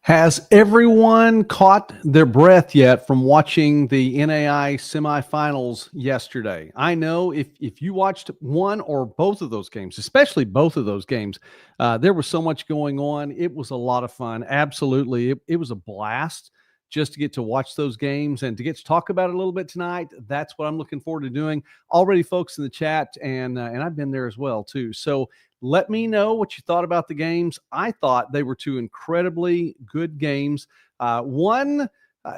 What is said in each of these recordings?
Has everyone caught their breath yet from watching the NAIA semifinals yesterday? I know if you watched one or both of those games, especially both of those games, there was so much going on. It was a lot of fun. Absolutely. It was a blast just to get to watch those games and to get to talk about it a little bit tonight. That's what I'm looking forward to doing. Already folks in the chat, and I've been there as well too. So let me know what you thought about the games. I thought they were two incredibly good games. One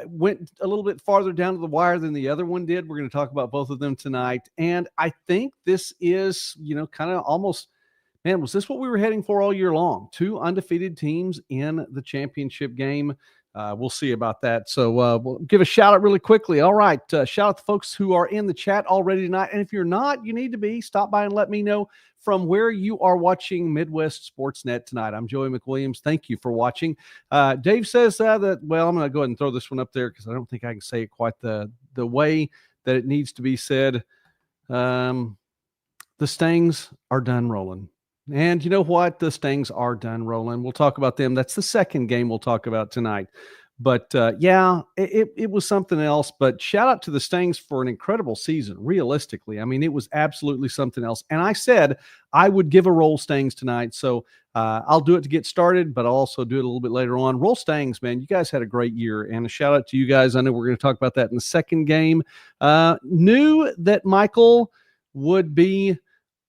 went a little bit farther down to the wire than the other one did. We're going to talk about both of them tonight. And I think this is, kind of almost, man, was this what we were heading for all year long? Two undefeated teams in the championship game. We'll see about that. So we'll give a shout out really quickly. All right. Shout out to folks who are in the chat already tonight. And if you're not, you need to be. Stop by and let me know from where you are watching Midwest Sportsnet tonight. I'm Joey McWilliams. Thank you for watching. Dave says that, well, I'm going to go ahead and throw this one up there because I don't think I can say it quite the way that it needs to be said. The Stangs are done rolling. And you know what? The Stangs are done rolling. We'll talk about them. That's the second game we'll talk about tonight. But it was something else. But shout out to the Stangs for an incredible season, realistically. I mean, it was absolutely something else. And I said I would give a roll Stangs tonight. So I'll do it to get started, but I'll also do it a little bit later on. Roll Stangs, man. You guys had a great year. And a shout out to you guys. I know we're going to talk about that in the second game. Knew that Michael would be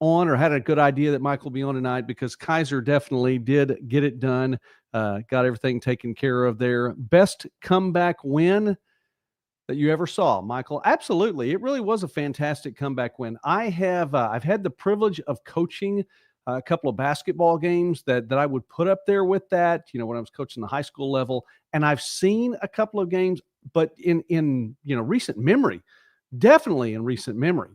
on, or had a good idea that Michael will be on tonight, because Kaiser definitely did get it done. Got everything taken care of there. Best comeback win that you ever saw, Michael? Absolutely. It really was a fantastic comeback win. I've had the privilege of coaching a couple of basketball games that I would put up there with that, when I was coaching the high school level. And I've seen a couple of games, but in recent memory, definitely in recent memory,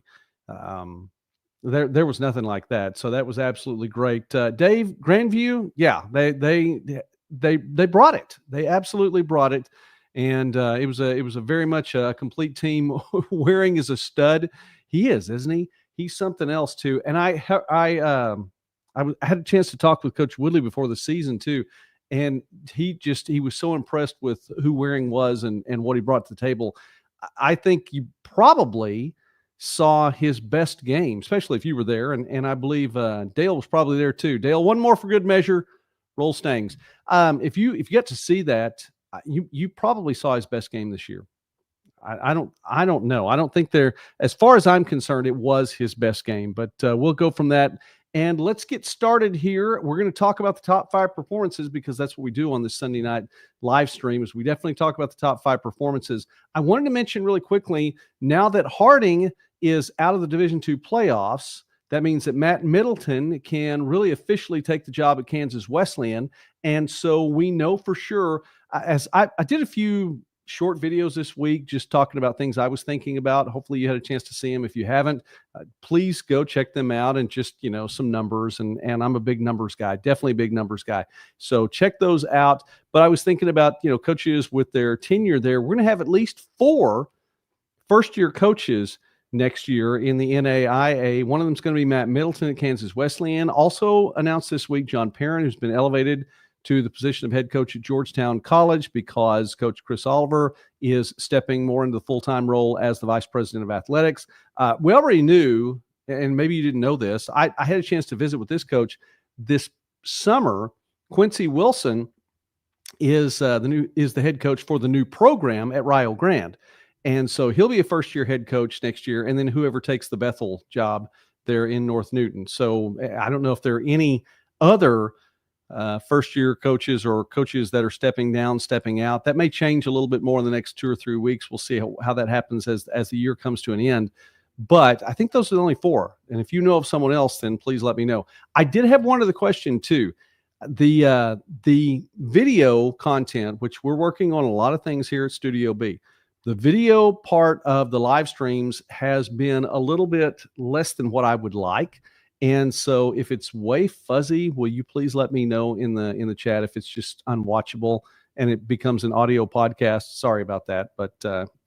there was nothing like that. So that was absolutely great. Dave, Grandview, yeah, they brought it. They absolutely brought it. And it was a very much a complete team. Waring is a stud. He is, isn't he? He's something else too. And I had a chance to talk with Coach Woodley before the season too. And he was so impressed with who Waring was and what he brought to the table. I think you probably saw his best game, especially if you were there. And I believe Dale was probably there too. Dale, one more for good measure. Roll Stangs. If you get to see that, you probably saw his best game this year. I don't know. I don't think as far as I'm concerned, it was his best game, but we'll go from that. And let's get started here. We're going to talk about the top 5 performances, because that's what we do on this Sunday night live stream, is we definitely talk about the top 5 performances. I wanted to mention really quickly, now that Harding is out of the Division II playoffs, that means that Matt Middleton can really officially take the job at Kansas Wesleyan. And so we know for sure, as I did a few short videos this week just talking about things I was thinking about. Hopefully you had a chance to see them. If you haven't, please go check them out, and just, some numbers. And I'm a big numbers guy, definitely a big numbers guy. So check those out. But I was thinking about, coaches with their tenure there. We're going to have at least 4 first-year coaches next year in the NAIA. One of them is going to be Matt Middleton at Kansas Wesleyan. Also announced this week, John Perrin, who's been elevated to the position of head coach at Georgetown College, because Coach Chris Oliver is stepping more into the full-time role as the vice president of athletics. We already knew, and maybe you didn't know this, I had a chance to visit with this coach this summer. Quincy Wilson is the head coach for the new program at Rio Grande. And so he'll be a first-year head coach next year, and then whoever takes the Bethel job there in North Newton. So I don't know if there are any other first-year coaches or coaches that are stepping down, stepping out. That may change a little bit more in the next 2 or 3 weeks. We'll see how that happens as the year comes to an end. But I think those are the only 4. And if you know of someone else, then please let me know. I did have one other question too. The video content, which we're working on a lot of things here at Studio B. The video part of the live streams has been a little bit less than what I would like. And so if it's way fuzzy, will you please let me know in the chat if it's just unwatchable and it becomes an audio podcast? Sorry about that. But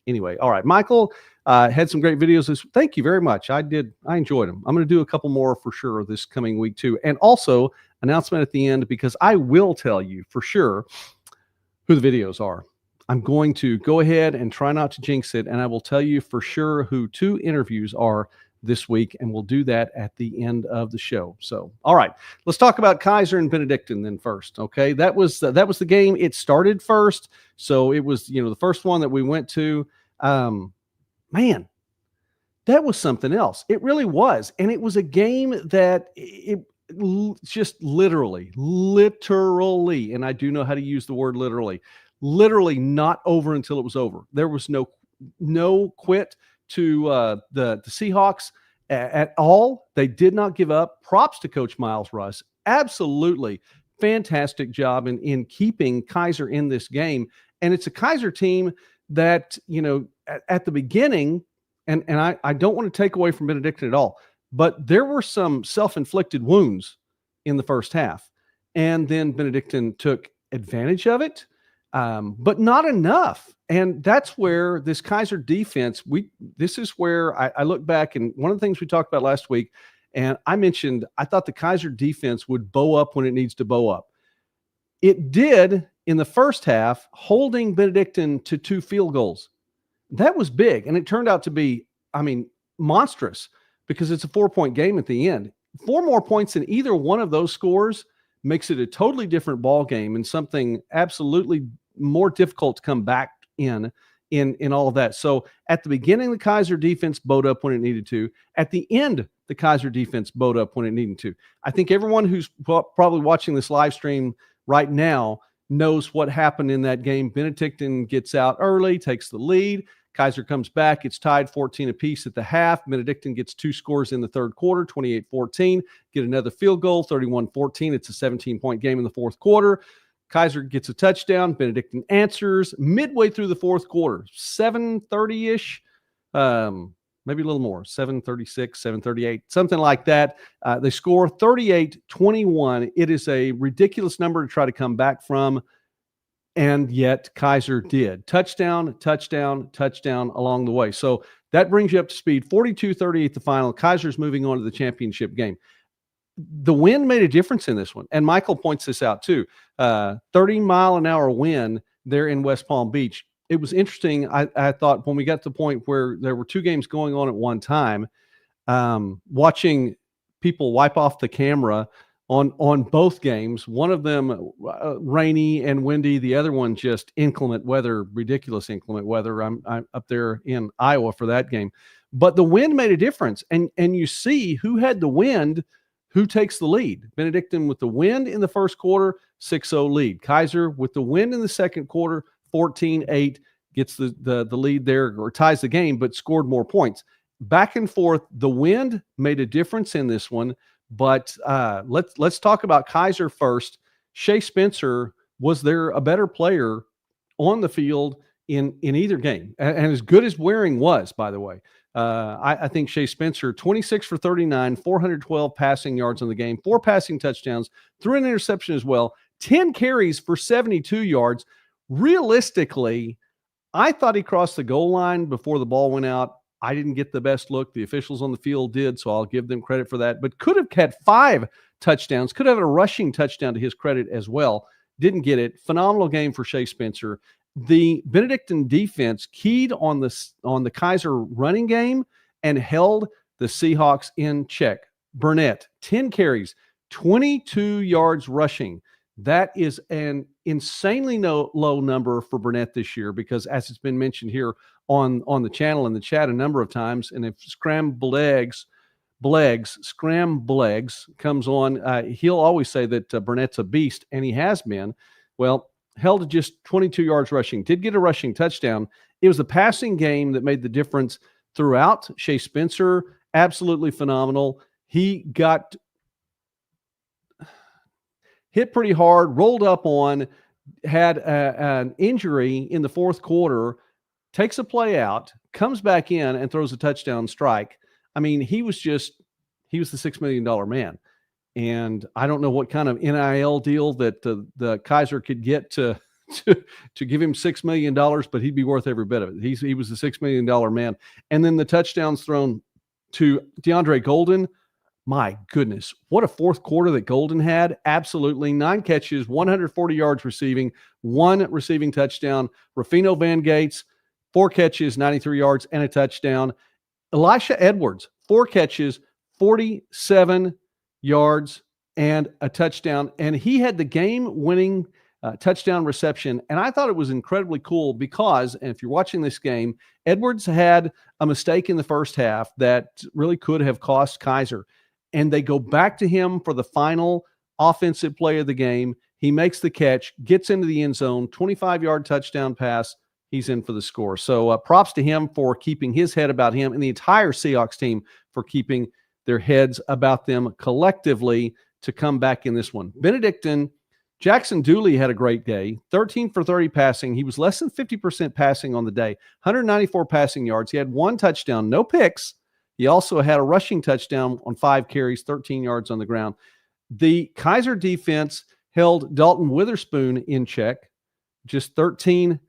anyway, all right. Michael had some great videos. Thank you very much. I enjoyed them. I'm going to do a couple more for sure this coming week too. And also announcement at the end, because I will tell you for sure who the videos are. I'm going to go ahead and try not to jinx it, and I will tell you for sure who 2 interviews are this week, and we'll do that at the end of the show. So, all right, let's talk about Kaiser and Benedictine then first. Okay, that was the game. It started first, so it was the first one that we went to. Man, that was something else. It really was. And it was a game that just literally, and I do know how to use the word literally not over until it was over. There was no quit to the Seahawks at all. They did not give up. Props to Coach Miles Russ. Absolutely fantastic job in keeping Kaiser in this game. And it's a Kaiser team that, at the beginning, and I don't want to take away from Benedictine at all, but there were some self-inflicted wounds in the first half. And then Benedictine took advantage of it, but not enough. And that's where this Kaiser defense, this is where I look back, and one of the things we talked about last week, and I mentioned, I thought the Kaiser defense would bow up when it needs to bow up. It did in the first half, holding Benedictine to 2 field goals. That was big, and it turned out to be, monstrous, because it's a 4-point game at the end. 4 more points than either one of those scores makes it a totally different ball game and something absolutely more difficult to come back in all of that. So at the beginning, the Kaiser defense bowed up when it needed to. At the end, the Kaiser defense bowed up when it needed to. I think everyone who's probably watching this live stream right now knows what happened in that game. Benedictine gets out early, takes the lead. Kaiser comes back. It's tied 14 apiece at the half. Benedictine gets 2 scores in the third quarter, 28-14. Get another field goal, 31-14. It's a 17-point game in the fourth quarter. Kaiser gets a touchdown. Benedictine answers midway through the fourth quarter, 7:30-ish, maybe a little more, 7:36, 7:38, something like that. They score 38-21. It is a ridiculous number to try to come back from. And yet Kaiser did. Touchdown along the way. So that brings you up to speed. 42-38 the final. Kaiser's moving on to the championship game. The wind made a difference in this one. And Michael points this out too. 30-mile-an-hour wind there in West Palm Beach. It was interesting. I thought when we got to the point where there were 2 games going on at one time, watching people wipe off the camera on both games, one of them rainy and windy, the other one just inclement weather, ridiculous inclement weather. I'm up there in Iowa for that game. But the wind made a difference. And you see who had the wind, who takes the lead. Benedictine with the wind in the first quarter, 6-0 lead. Kaiser with the wind in the second quarter, 14-8, gets the lead there, or ties the game, but scored more points. Back and forth, the wind made a difference in this one. But let's talk about Kaiser first. Shea Spencer, was there a better player on the field in either game? And as good as Waring was, by the way, I think Shea Spencer, 26 for 39, 412 passing yards on the game, 4 passing touchdowns, threw an interception as well, 10 carries for 72 yards. Realistically, I thought he crossed the goal line before the ball went out. I didn't get the best look. The officials on the field did, so I'll give them credit for that. But could have had 5 touchdowns, could have had a rushing touchdown to his credit as well. Didn't get it. Phenomenal game for Shea Spencer. The Benedictine defense keyed on the Kaiser running game and held the Seahawks in check. Burnett, 10 carries, 22 yards rushing. That is an insanely low number for Burnett this year, because as it's been mentioned here on the channel and the chat a number of times, and if scrambled eggs comes on, he'll always say that Burnett's a beast, and he has been. Well, held to just 22 yards rushing. Did get a rushing touchdown. It was the passing game that made the difference throughout. Shea Spencer, absolutely phenomenal. He got hit pretty hard, rolled up on, had an injury in the fourth quarter, takes a play out, comes back in and throws a touchdown strike. I mean, he was the $6 million man. And I don't know what kind of NIL deal that the Kaiser could get to give him $6 million, but he'd be worth every bit of it. He was the $6 million man. And then the touchdowns thrown to DeAndre Golden, My goodness, what a fourth quarter that Golden had. Absolutely. 9 catches, 140 yards receiving, 1 receiving touchdown. Rafino Van Gates, 4 catches, 93 yards, and a touchdown. Elisha Edwards, 4 catches, 47 yards, and a touchdown. And he had the game-winning touchdown reception. And I thought it was incredibly cool because, and if you're watching this game, Edwards had a mistake in the first half that really could have cost Kaiser. And they go back to him for the final offensive play of the game. He makes the catch, gets into the end zone, 25-yard touchdown pass. He's in for the score. So props to him for keeping his head about him, and the entire Seahawks team for keeping their heads about them collectively to come back in this one. Benedictine, Jackson Dooley had a great day, 13 for 30 passing. He was less than 50% passing on the day, 194 passing yards. He had 1 touchdown, no picks. He also had a rushing touchdown on 5 carries, 13 yards on the ground. The Kaiser defense held Dalton Witherspoon in check, just 19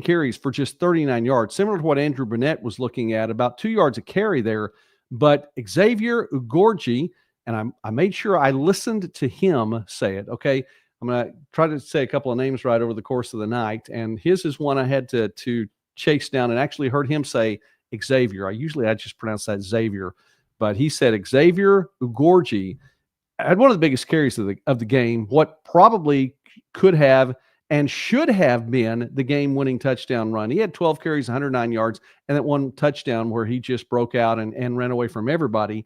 carries for just 39 yards, similar to what Andrew Burnett was looking at, about 2 yards a carry there. But Xavier Ugorji, and I made sure I listened to him say it, okay? I'm going to try to say a couple of names right over the course of the night, and his is one I had to chase down and actually heard him say Xavier. I just pronounce that Xavier, but he said Xavier Ugorji had one of the biggest carries of the game, what probably could have and should have been the game-winning touchdown run. He had 12 carries, 109 yards, and that 1 touchdown where he just broke out and ran away from everybody.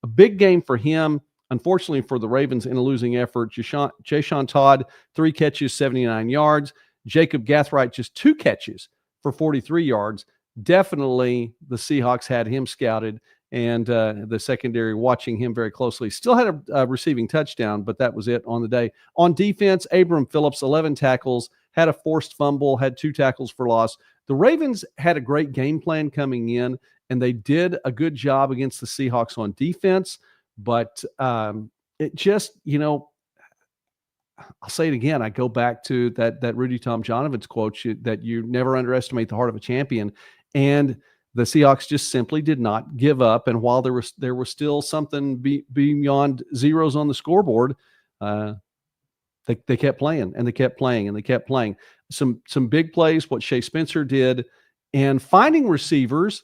A big game for him. Unfortunately for the Ravens in a losing effort, Jashawn Todd, 3 catches, 79 yards. Jacob Gathright, just 2 catches for 43 yards. Definitely the Seahawks had him scouted, and the secondary watching him very closely. Still had a receiving touchdown, but that was it on the day. On defense, Abram Phillips, 11 tackles, had a forced fumble, had 2 tackles for loss. The Ravens had a great game plan coming in, and they did a good job against the Seahawks on defense, but it just, I'll say it again. I go back to that Rudy Tomjanovich quote that you never underestimate the heart of a champion. And the Seahawks just simply did not give up. And while there was still something beyond zeros on the scoreboard, they kept playing and they kept playing and they kept playing. Some big plays, what Shea Spencer did, and finding receivers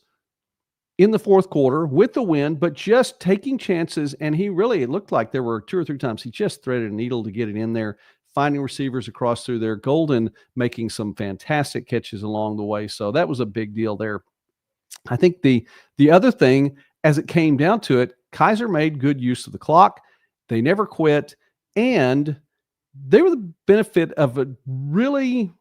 in the fourth quarter with the win, but just taking chances. And it looked like there were 2 or 3 times he just threaded a needle to get it in there, finding receivers across through there. Golden making some fantastic catches along the way. So that was a big deal there. I think the other thing, as it came down to it, Kaiser made good use of the clock. They never quit, and they were the benefit of a really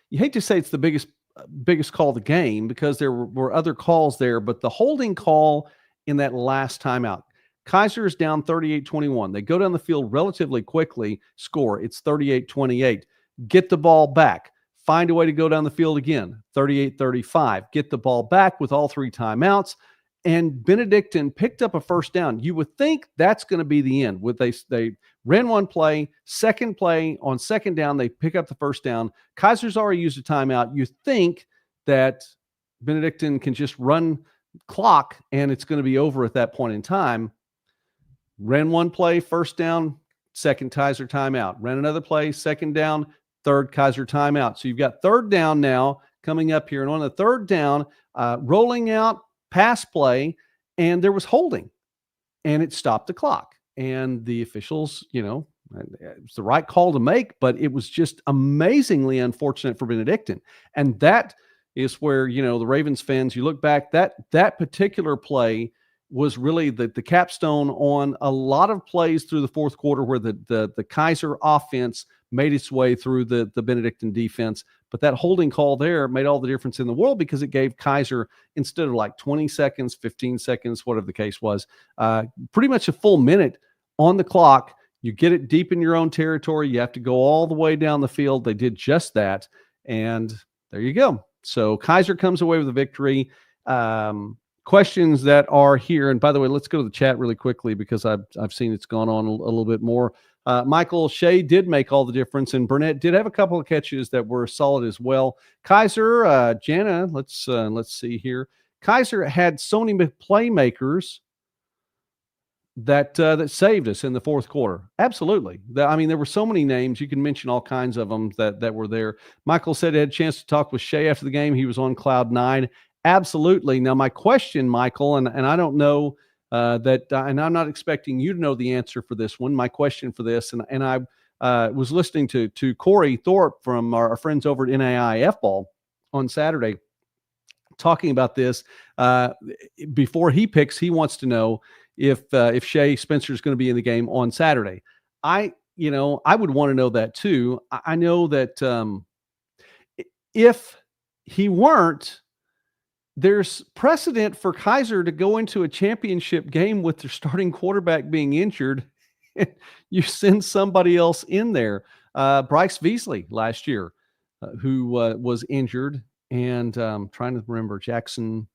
you hate to say it's the biggest call of the game because there were other calls there, but the holding call in that last timeout, Kaiser is down 38-21. They go down the field relatively quickly, score. It's 38-28. Get the ball back. Find a way to go down the field again, 38-35. Get the ball back with all 3 timeouts. And Benedictine picked up a first down. You would think that's going to be the end. They ran 1 play, second play on second down, they pick up the first down. Kaiser's already used a timeout. You think that Benedictine can just run clock and it's going to be over at that point in time. Ran 1 play, first down, second Kaiser timeout. Ran another play, second down, third Kaiser timeout. So you've got third down now coming up here. And on the third down, rolling out, pass play, and there was holding, and it stopped the clock. And the officials, it was the right call to make, but it was just amazingly unfortunate for Benedictine. And that is where, the Ravens fans, you look back, that particular play was really the capstone on a lot of plays through the fourth quarter where the Kaiser offense made its way through the Benedictine defense. But that holding call there made all the difference in the world because it gave Kaiser, instead of like 20 seconds, 15 seconds, whatever the case was, pretty much a full minute on the clock. You get it deep in your own territory. You have to go all the way down the field. They did just that. And there you go. So Kaiser comes away with a victory. Questions that are here. And by the way, let's go to the chat really quickly because I've seen it's gone on a little bit more. Michael Shea did make all the difference, and Burnett did have a couple of catches that were solid as well. Kaiser, Jana, let's see here. Kaiser had so many playmakers that saved us in the fourth quarter. Absolutely. I mean, there were so many names. You can mention all kinds of them that were there. Michael said he had a chance to talk with Shea after the game. He was on cloud nine. Absolutely. Now, my question, Michael, and I don't know and I'm not expecting you to know the answer for this one. My question for this, and I was listening to Corey Thorpe from our friends over at NAIA ball on Saturday talking about this. Before he picks, he wants to know if Shea Spencer is going to be in the game on Saturday. I would want to know that too. I know that if he weren't, there's precedent for Kaiser to go into a championship game with their starting quarterback being injured. You send somebody else in there. Bryce Beasley last year, who was injured, and trying to remember Jackson,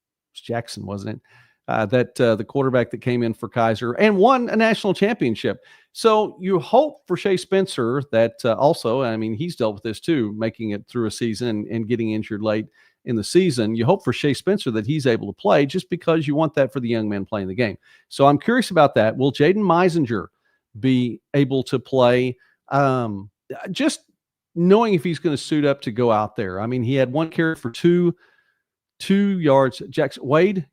wasn't it? The quarterback that came in for Kaiser and won a national championship. So you hope for Shea Spencer that also, I mean, he's dealt with this too, making it through a season and getting injured late in the season. You hope for Shea Spencer that he's able to play just because you want that for the young man playing the game. So I'm curious about that. Will Jaden Meisinger be able to play? Just knowing if he's going to suit up to go out there. I mean, he had one carry for two yards. Wade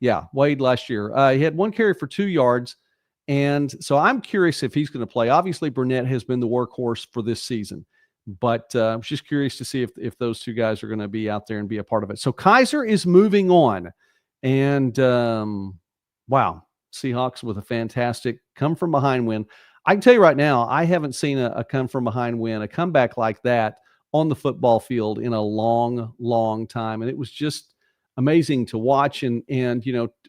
last year. He had one carry for 2 yards. And so I'm curious if he's going to play. Obviously, Burnett has been the workhorse for this season. But I'm just curious to see if those two guys are going to be out there and be a part of it. So Kaiser is moving on. And, wow, Seahawks with a fantastic come-from-behind win. I can tell you right now, I haven't seen a come-from-behind win, a comeback like that on the football field in a long, long time. And it was just amazing to watch. And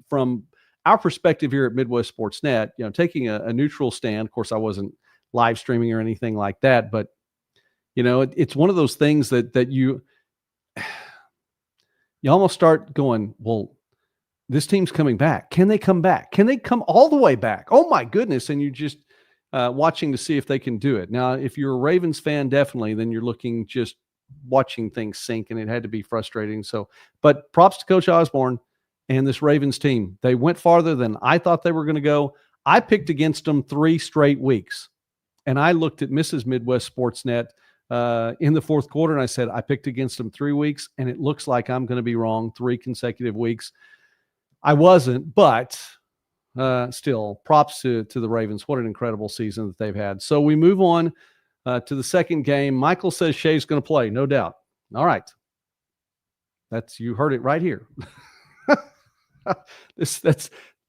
from our perspective here at Midwest Sports Net, taking a neutral stand. Of course, I wasn't live streaming or anything like that, but it's one of those things that you almost start going, well, this team's coming back. Can they come back? Can they come all the way back? Oh my goodness. And you're just watching to see if they can do it. Now, if you're a Ravens fan, definitely, then you're looking just watching things sink, and it had to be frustrating. So, but props to Coach Osborne and this Ravens team. They went farther than I thought they were going to go. I picked against them 3 straight weeks, and I looked at Mrs. Midwest Sportsnet in the fourth quarter, and I said, I picked against them 3 weeks, and it looks like I'm going to be wrong 3 consecutive weeks. I wasn't, but still, props to the Ravens. What an incredible season that they've had. So we move on to the second game. Michael says Shea's going to play, no doubt. All right. You heard it right here.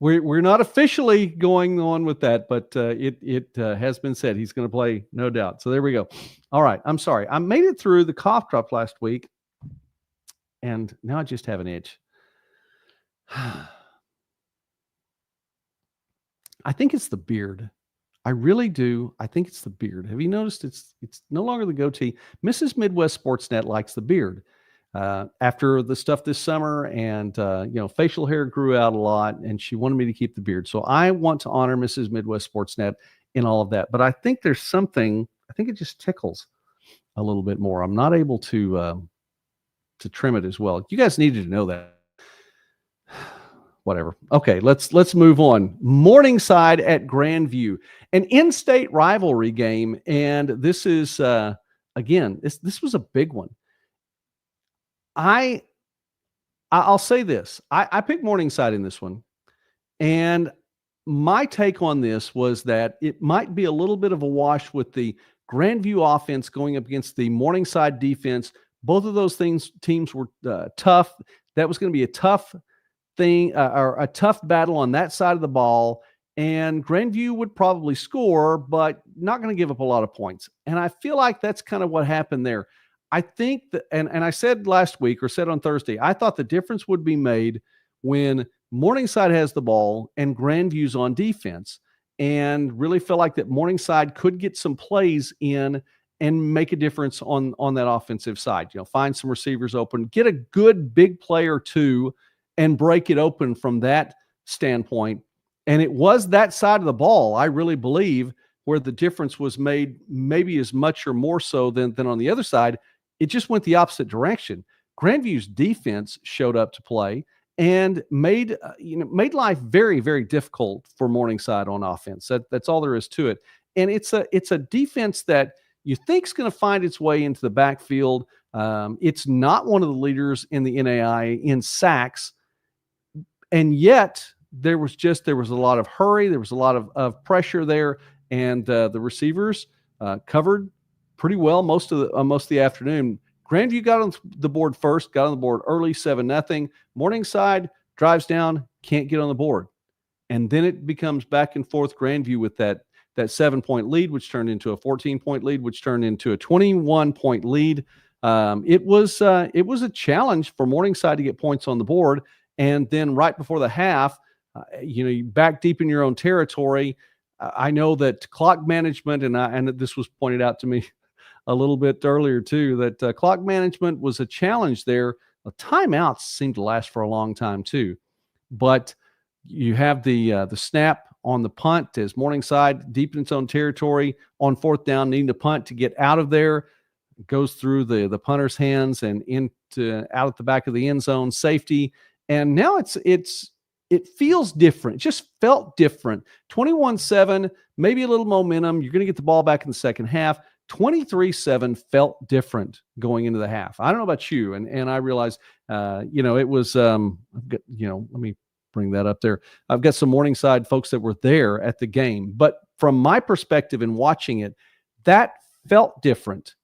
We're not officially going on with that, but it has been said he's going to play, no doubt. So there we go. All right. I'm sorry. I made it through the cough drop last week, and now I just have an itch. I think it's the beard. I really do. I think it's the beard. Have you noticed it's no longer the goatee? Mrs. Midwest Sportsnet likes the beard. After the stuff this summer, and facial hair grew out a lot, and she wanted me to keep the beard. So I want to honor Mrs. Midwest Sportsnet in all of that. But I think there's something. I think it just tickles a little bit more. I'm not able to trim it as well. You guys needed to know that. Whatever. Okay, let's move on. Morningside at Grandview, an in-state rivalry game, and this is again, this was a big one. I'll say this. I picked Morningside in this one, and my take on this was that it might be a little bit of a wash with the Grandview offense going up against the Morningside defense. Both of those teams were tough. That was going to be a tough thing, or a tough battle on that side of the ball, and Grandview would probably score, but not going to give up a lot of points. And I feel like that's kind of what happened there. I think that, and I said last week, or said on Thursday, I thought the difference would be made when Morningside has the ball and Grandview's on defense, and really felt like that Morningside could get some plays in and make a difference on that offensive side. Find some receivers open, get a good big play or two, and break it open from that standpoint. And it was that side of the ball, I really believe, where the difference was made, maybe as much or more so than on the other side. It just went the opposite direction. Grandview's defense showed up to play, and made life very, very difficult for Morningside on offense. That's all there is to it. And it's a defense that you think is going to find its way into the backfield. It's not one of the leaders in the NAIA in sacks, and yet there was a lot of hurry, there was a lot of pressure there, and the receivers covered pretty well most of the afternoon. Grandview got on the board first, got on the board early, 7-0. Morningside drives down, can't get on the board. And then it becomes back and forth. Grandview with that 7-point lead, which turned into a 14-point lead, which turned into a 21-point lead. It was a challenge for Morningside to get points on the board. And then right before the half, you back deep in your own territory. I know that clock management, and this was pointed out to me a little bit earlier too, that clock management was a challenge there. The timeouts seemed to last for a long time too, but you have the snap on the punt as Morningside deep in its own territory on fourth down, needing to punt to get out of there. It goes through the punter's hands and out at the back of the end zone, safety. And now it feels different. It just felt different. 21-7, maybe a little momentum. You're going to get the ball back in the second half. 23-7 felt different going into the half. I don't know about you, and I realized, it was, let me bring that up there. I've got some Morningside folks that were there at the game, but from my perspective in watching it, that felt different.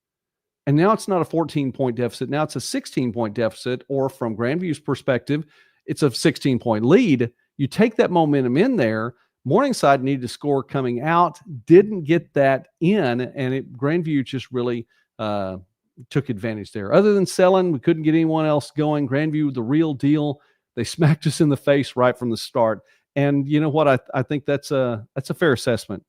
And now it's not a 14-point deficit. Now it's a 16-point deficit, or from Grandview's perspective, it's a 16-point lead. You take that momentum in there. Morningside needed to score coming out, didn't get that in, and Grandview just really took advantage there. Other than selling, we couldn't get anyone else going. Grandview, the real deal. They smacked us in the face right from the start. And you know what? I think that's a fair assessment,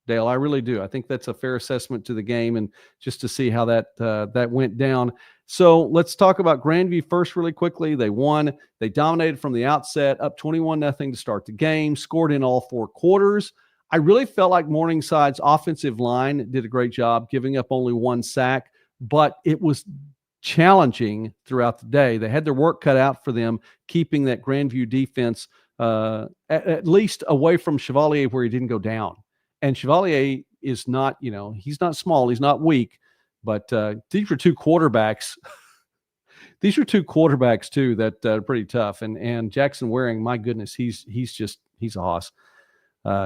Dale. I really do. I think that's a fair assessment to the game, and just to see how that went down. So let's talk about Grandview first really quickly. They won. They dominated from the outset, up 21-0 to start the game, scored in all four quarters. I really felt like Morningside's offensive line did a great job, giving up only one sack, but it was challenging throughout the day. They had their work cut out for them, keeping that Grandview defense at least away from Chevalier, where he didn't go down. And Chevalier is not, he's not small, he's not weak, but these were two quarterbacks. These are two quarterbacks too that are pretty tough. And Jackson Waring, my goodness, he's a hoss.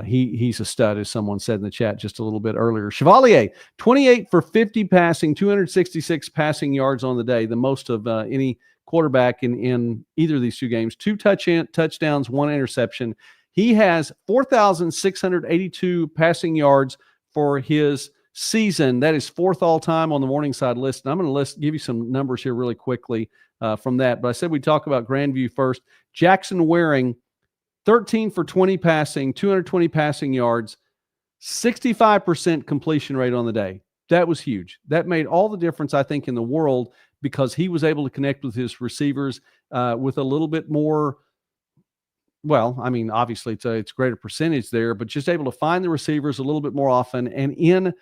He's a stud, as someone said in the chat just a little bit earlier. Chevalier, 28 for 50 passing, 266 passing yards on the day, the most of any quarterback in either of these two games. 2 touchdowns, 1 interception. He has 4,682 passing yards for his season. That is 4th all-time on the Morningside list. And I'm going to give you some numbers here really quickly from that. But I said we'd talk about Grandview first. Jackson Waring, 13 for 20 passing, 220 passing yards, 65% completion rate on the day. That was huge. That made all the difference, I think, in the world, because he was able to connect with his receivers with a little bit more. Well, I mean, obviously it's greater percentage there, but just able to find the receivers a little bit more often, and in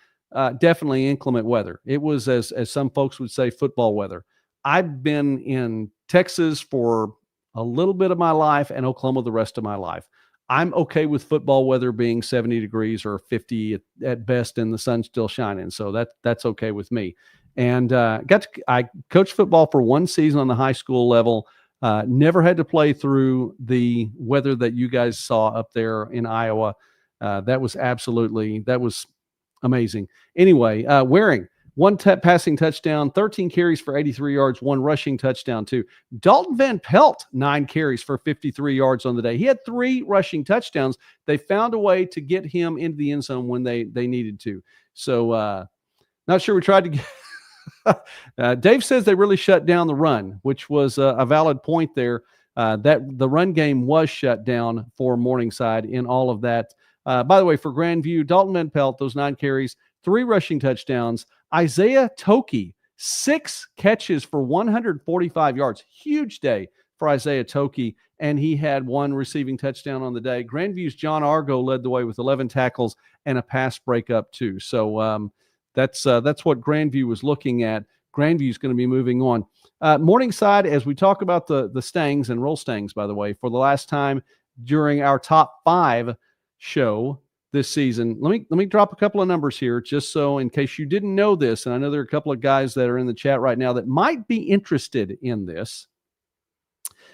definitely inclement weather. It was, as some folks would say, football weather. I've been in Texas for a little bit of my life and Oklahoma the rest of my life. I'm okay with football weather being 70 degrees or 50 at best, and the sun's still shining. So that's okay with me. And I coached football for 1 season on the high school level. Never had to play through the weather that you guys saw up there in Iowa. That was amazing. Anyway, Waring, 1 passing touchdown, 13 carries for 83 yards, 1 rushing touchdown too. Dalton Van Pelt, 9 carries for 53 yards on the day. He had 3 rushing touchdowns. They found a way to get him into the end zone when they needed to. So not sure we tried to get Dave says they really shut down the run, which was a valid point there. That the run game was shut down for Morningside in all of that. By the way, for Grandview, Dalton Van Pelt, those 9 carries, 3 rushing touchdowns. Isaiah Toki, 6 catches for 145 yards. Huge day for Isaiah Toki, and he had 1 receiving touchdown on the day. Grandview's John Argo led the way with 11 tackles and a pass breakup too. So that's what Grandview was looking at. Grandview is going to be moving on. Morningside, as we talk about the Stangs and Roll Stangs, by the way, for the last time during our top 5 show this season. Let me drop a couple of numbers here, just so in case you didn't know this, and I know there are a couple of guys that are in the chat right now that might be interested in this.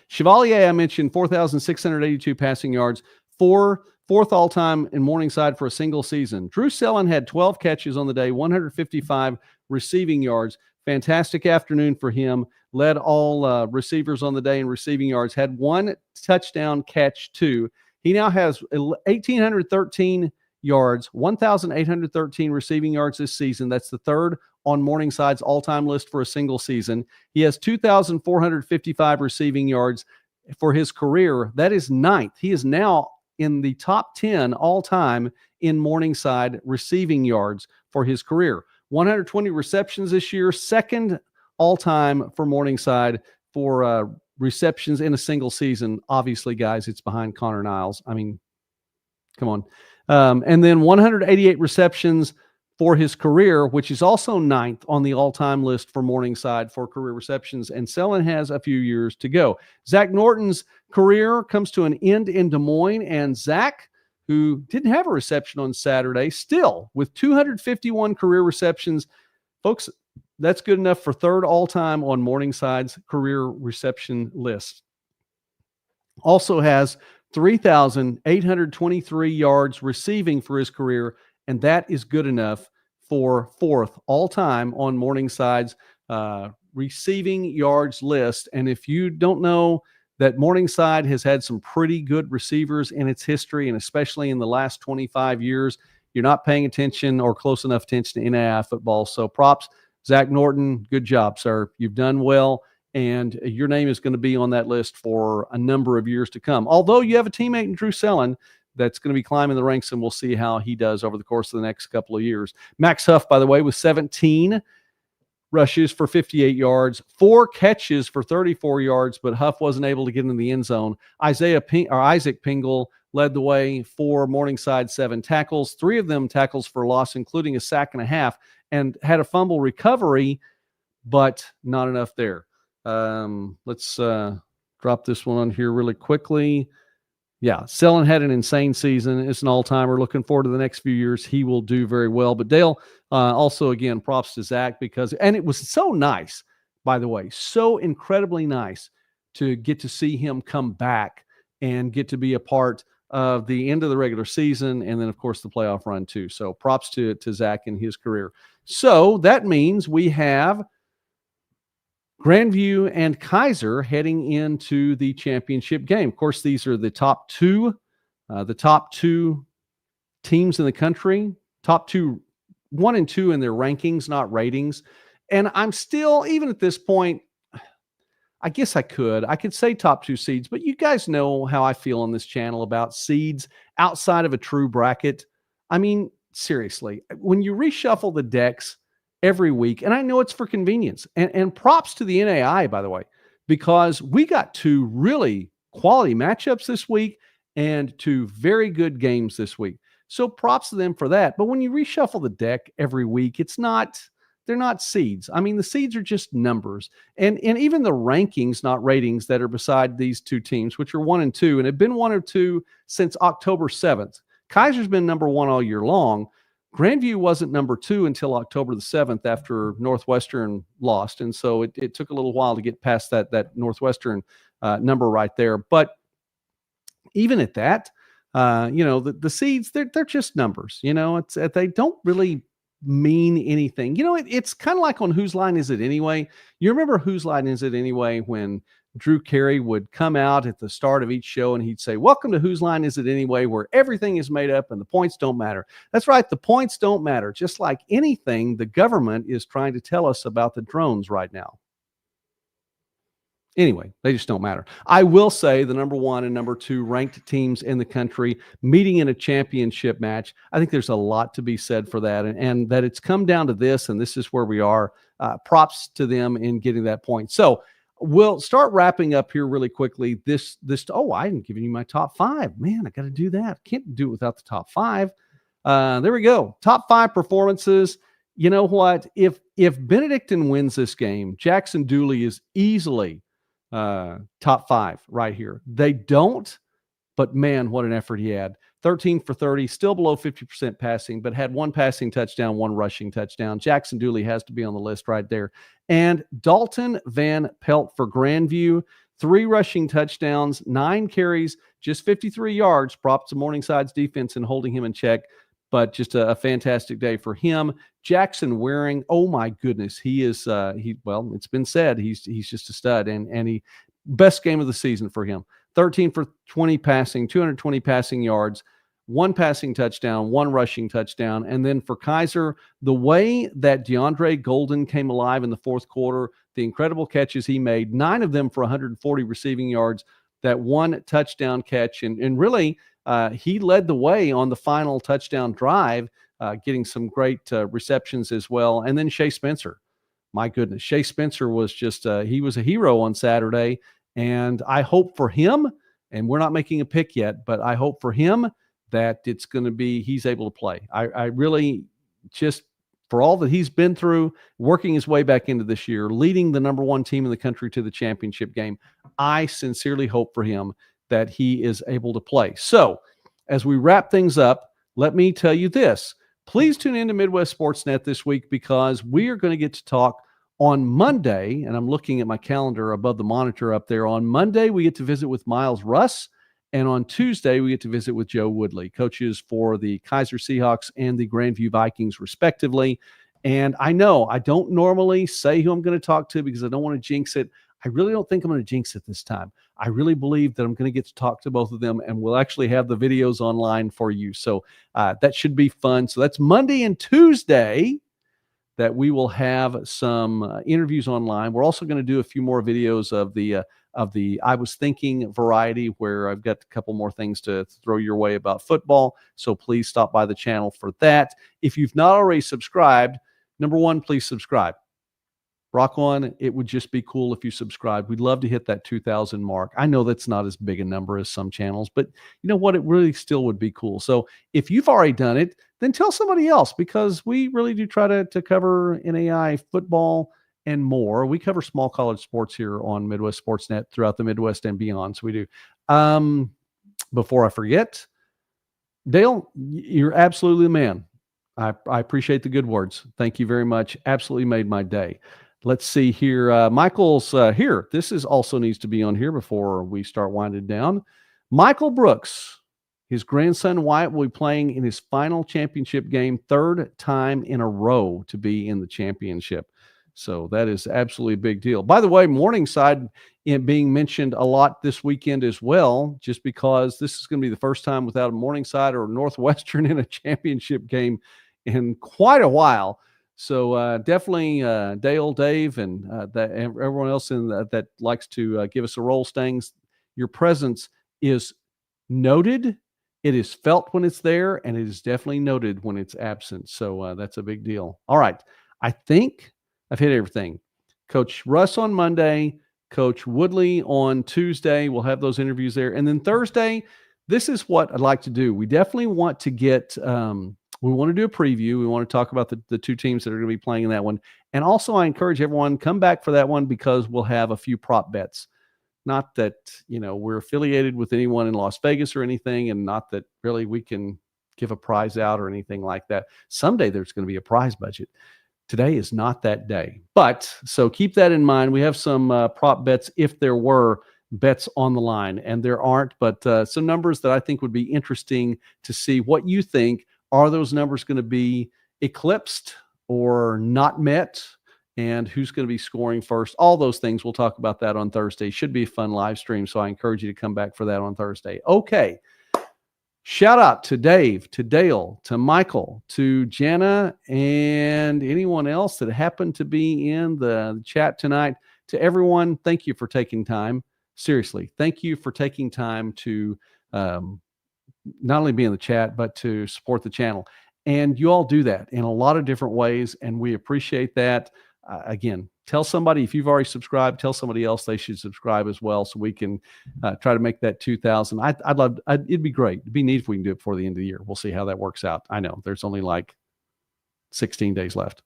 Chevalier, I mentioned 4,682 passing yards, fourth all-time in Morningside for a single season. Drew Sellen had 12 catches on the day, 155 receiving yards. Fantastic afternoon for him. Led all receivers on the day in receiving yards. Had 1 touchdown catch, 2. He now has 1,813 yards, 1,813 receiving yards this season. That's the 3rd on Morningside's all-time list for a single season. He has 2,455 receiving yards for his career. That is 9th. He is now in the top 10 all-time in Morningside receiving yards for his career. 120 receptions this year, 2nd all-time for Morningside for receptions in a single season. Obviously, guys, it's behind Connor Niles. I mean, come on. And then 188 receptions for his career, which is also 9th on the all-time list for Morningside for career receptions. And Sellen has a few years to go. Zach Norton's career comes to an end in Des Moines, and Zach, who didn't have a reception on Saturday, still with 251 career receptions. Folks, that's good enough for 3rd all-time on Morningside's career reception list. Also has 3,823 yards receiving for his career, and that is good enough for 4th all-time on Morningside's receiving yards list. And if you don't know that Morningside has had some pretty good receivers in its history, and especially in the last 25 years, you're not paying attention or close enough attention to NAIA football. So props, Zach Norton, good job, sir. You've done well, and your name is going to be on that list for a number of years to come. Although you have a teammate in Drew Sellen that's going to be climbing the ranks, and we'll see how he does over the course of the next couple of years. Max Huff, by the way, with 17 rushes for 58 yards, 4 catches for 34 yards, but Huff wasn't able to get into the end zone. Isaac Pingle led the way for Morningside, 7 tackles, 3 of them tackles for loss, including a sack and a half, and had a fumble recovery, but not enough there. Let's drop this one on here really quickly. Yeah, Sellen had an insane season. It's an all-timer. Looking forward to the next few years. He will do very well. But Dale, also, again, props to Zach and it was so nice, by the way, so incredibly nice to get to see him come back and get to be a part of the end of the regular season and then, of course, the playoff run too. So props to Zach and his career. So that means we have Grandview and Kaiser heading into the championship game. Of course, these are the top two teams in the country, top 2, 1 and 2 in their rankings, not ratings. And I'm still, even at this point, I guess I could say top 2 seeds, but you guys know how I feel on this channel about seeds outside of a true bracket. I mean, seriously, when you reshuffle the decks every week, and I know it's for convenience, and props to the NAIA, by the way, because we got 2 really quality matchups this week and 2 very good games this week. So props to them for that. But when you reshuffle the deck every week, they're not seeds. I mean, the seeds are just numbers. And even the rankings, not ratings, that are beside these 2 teams, which are 1 and 2, and have been 1 or 2 since October 7th. Kaiser's been number 1 all year long. Grandview wasn't number 2 until October the 7th after Northwestern lost. And so it took a little while to get past that Northwestern number right there. But even at that, the seeds, they're just numbers. They don't really mean anything. It's kind of like on Whose Line Is It Anyway? You remember Whose Line Is It Anyway when Drew Carey would come out at the start of each show and he'd say, "Welcome to Whose Line Is It Anyway, where everything is made up and the points don't matter." That's right. The points don't matter. Just like anything the government is trying to tell us about the drones right now. Anyway, they just don't matter. I will say the number 1 and number 2 ranked teams in the country meeting in a championship match. I think there's a lot to be said for that, and that it's come down to this, and this is where we are. Props to them in getting that point. So we'll start wrapping up here really quickly. I haven't given you my top 5. Man, I got to do that. Can't do it without the top 5. There we go. Top 5 performances. you know what? If Benedictine wins this game, Jackson Dooley is easily top 5 right here. They don't, but man, what an effort he had. 13 for 30, still below 50% passing, but had one passing touchdown, one rushing touchdown. Jackson Dooley has to be on the list right there. And Dalton Van Pelt for Grandview, 3 rushing touchdowns, 9 carries, just 53 yards. Props to Morningside's defense in holding him in check, but just a fantastic day for him. Jackson Waring, oh my goodness, he is well, it's been said he's just a stud, and he best game of the season for him. 13 for 20 passing, 220 passing yards, 1 passing touchdown, 1 rushing touchdown. And then for Kaiser, the way that DeAndre Golden came alive in the fourth quarter, the incredible catches he made, 9 of them for 140 receiving yards, that 1 touchdown catch. And really, he led the way on the final touchdown drive, getting some great receptions as well. And then Shea Spencer. My goodness, Shea Spencer was just, he was a hero on Saturday. And I hope for him, and we're not making a pick yet, but I hope for him that it's going to be, he's able to play. I really just, for all that he's been through, working his way back into this year, leading the number 1 team in the country to the championship game, I sincerely hope for him that he is able to play. So as we wrap things up, let me tell you this. Please tune in to Midwest Sportsnet this week, because we are going to get to talk on Monday, and I'm looking at my calendar above the monitor up there. On Monday, we get to visit with Miles Russ, and on Tuesday, we get to visit with Joe Woodley, coaches for the Kaiser Seahawks and the Grandview Vikings, respectively. And I know I don't normally say who I'm going to talk to because I don't want to jinx it. I really don't think I'm going to jinx it this time. I really believe that I'm going to get to talk to both of them, and we'll actually have the videos online for you. So that should be fun. So that's Monday and Tuesday that we will have some interviews online. We're also going to do a few more videos of the I Was Thinking variety, where I've got a couple more things to throw your way about football. So please stop by the channel for that. If you've not already subscribed, number 1, please subscribe. Rock on. It would just be cool if you subscribe. We'd love to hit that 2,000 mark. I know that's not as big a number as some channels, but you know what? It really still would be cool. So if you've already done it, then tell somebody else, because we really do try to cover NAIA football and more. We cover small college sports here on Midwest Sportsnet throughout the Midwest and beyond. So we do. Before I forget, Dale, you're absolutely the man. I appreciate the good words. Thank you very much. Absolutely made my day. Let's see here. Michael's here. This is also needs to be on here before we start winding down. Michael Brooks, his grandson Wyatt, will be playing in his final championship game, 3rd time in a row to be in the championship. So that is absolutely a big deal. By the way, Morningside being mentioned a lot this weekend as well, just because this is going to be the first time without a Morningside or Northwestern in a championship game in quite a while. So definitely Dale, Dave, and everyone else that likes to give us a roll stings, your presence is noted. It is felt when it's there, and it is definitely noted when it's absent. So that's a big deal. All right. I think I've hit everything. Coach Russ on Monday, Coach Woodley on Tuesday. We'll have those interviews there. And then Thursday, this is what I'd like to do. We definitely want to get we want to do a preview. We want to talk about the 2 teams that are going to be playing in that one. And also, I encourage everyone, come back for that one, because we'll have a few prop bets. Not that, we're affiliated with anyone in Las Vegas or anything, and not that really we can give a prize out or anything like that. Someday there's going to be a prize budget. Today is not that day. But so keep that in mind. We have some prop bets if there were bets on the line, and there aren't, but some numbers that I think would be interesting to see what you think. Are those numbers going to be eclipsed or not met? And who's going to be scoring first? All those things. We'll talk about that on Thursday. Should be a fun live stream, so I encourage you to come back for that on Thursday. Okay. Shout out to Dave, to Dale, to Michael, to Jana, and anyone else that happened to be in the chat tonight. To everyone, thank you for taking time. Seriously, thank you for taking time to not only be in the chat, but to support the channel. And you all do that in a lot of different ways, and we appreciate that. Again, tell somebody, if you've already subscribed, tell somebody else they should subscribe as well, so we can try to make that 2,000. It'd be great. It'd be neat if we can do it before the end of the year. We'll see how that works out. I know there's only like 16 days left.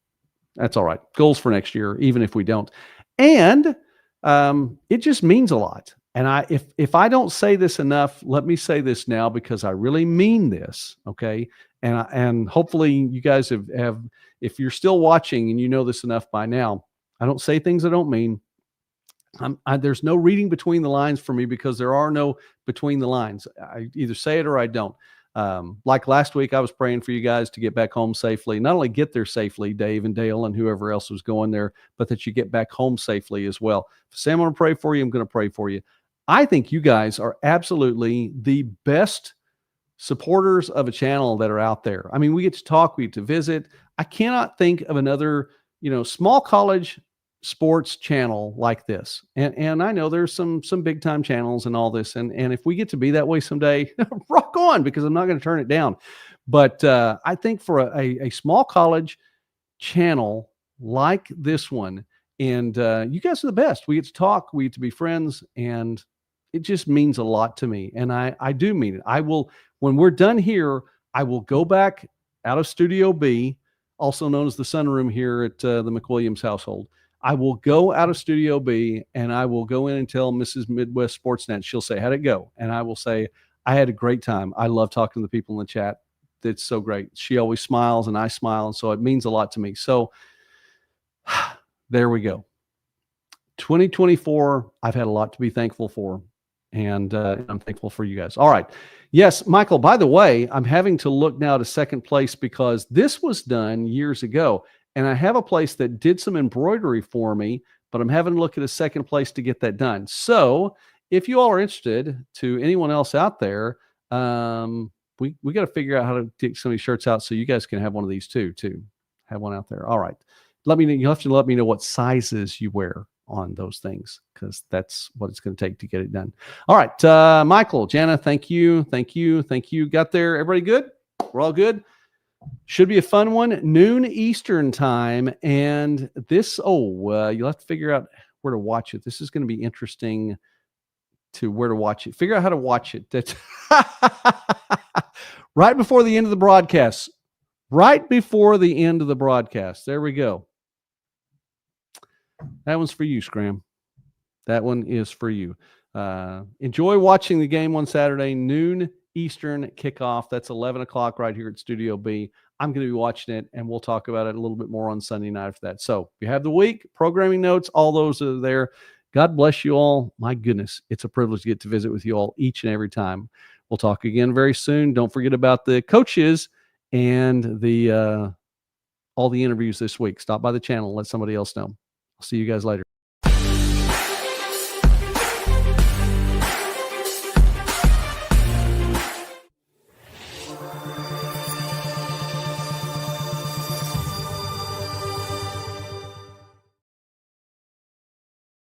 That's all right. Goals for next year, even if we don't. And it just means a lot. And if I don't say this enough, let me say this now because I really mean this. Okay. And hopefully you guys have, if you're still watching and you know this enough by now, I don't say things I don't mean. There's no reading between the lines for me because there are no between the lines. I either say it or I don't. Like last week, I was praying for you guys to get back home safely. Not only get there safely, Dave and Dale and whoever else was going there, but that you get back home safely as well. If I say I'm going to pray for you, I'm going to pray for you. I think you guys are absolutely the best supporters of a channel that are out there. I mean, we get to talk, we get to visit. I cannot think of another, small college sports channel like this. And I know there's some big time channels and all this. And if we get to be that way someday, rock on, because I'm not going to turn it down. But I think for a small college channel like this one, and you guys are the best. We get to talk, we get to be friends, and it just means a lot to me. And I do mean it. I will, when we're done here, I will go back out of Studio B, also known as the sunroom here at the McWilliams household. I will go out of Studio B and I will go in and tell Mrs. Midwest Sportsnet. She'll say, how'd it go? And I will say, I had a great time. I love talking to the people in the chat. It's so great. She always smiles and I smile. And so it means a lot to me. So there we go. 2024, I've had a lot to be thankful for. And I'm thankful for you guys. All right. Yes, Michael, by the way, I'm having to look now to second place because this was done years ago. And I have a place that did some embroidery for me, but I'm having to look at a second place to get that done. So if you all are interested, to anyone else out there, we got to figure out how to get some of these shirts out so you guys can have one of these too. Have one out there. All right. Let me know. You have to let me know what sizes you wear on those things, because that's what it's going to take to get it done. All right. Michael, Jana, thank you. Got there. Everybody good? We're all good. Should be a fun one. Noon Eastern time. And this, you'll have to figure out where to watch it. This is going to be interesting to where to watch it. Figure out how to watch it. That's right before the end of the broadcast. Right before the end of the broadcast. There we go. That one's for you, Scram. That one is for you. Enjoy watching the game on Saturday, noon Eastern kickoff. That's 11 o'clock right here at Studio B. I'm going to be watching it, and we'll talk about it a little bit more on Sunday night after that. So you have the week, programming notes, all those are there. God bless you all. My goodness, it's a privilege to get to visit with you all each and every time. We'll talk again very soon. Don't forget about the coaches and the all the interviews this week. Stop by the channel and let somebody else know. I'll see you guys later.